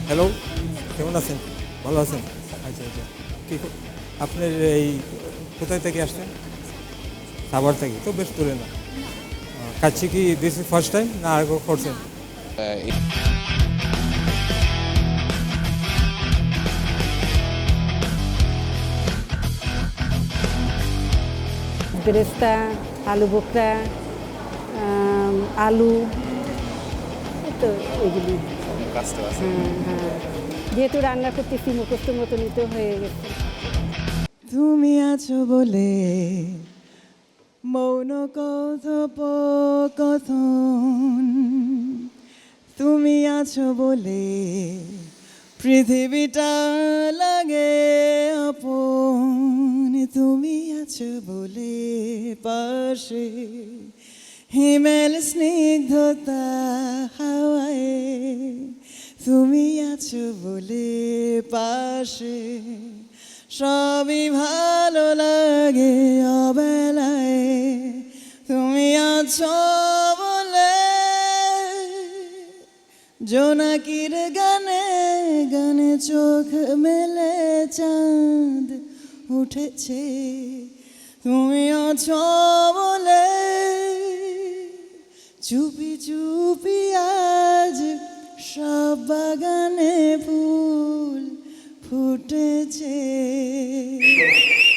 Hello, কেমন আছেন? ভালো আছেন? আচ্ছা আচ্ছা। কি আপনার এই কোথায় থেকে আসছেন? সাভার থেকে, তো বেশ দূরে না। কাছে কি দিস ইজ ফার্স্ট টাইম না আগে করছেন? বেরেস্তা, আলু বোখরা, আলু, এই তো এগুলি। হ্যাঁ। যেহেতু রান্না করতেছি মুখস্থ মতো নিতে হয়ে গেছে। তুমি আছো বলে মৌন কথোপকথন, তুমি আছো বলে পৃথিবীটা লাগে আপন, তুমি আছো বলে পাশে হিমেল স্নিগ্ধতা হাওয়ায়, তুমি আছো বলে পাশে সবই ভালো লাগে অবেলায়, তুমি আছো বলে জোনাকির গানে গানে চোখ মেলে চাঁদ উঠেছে, তুমি আছো বলে চুপি চুপি আজ সব বাগানে ফুল ফুটেছে।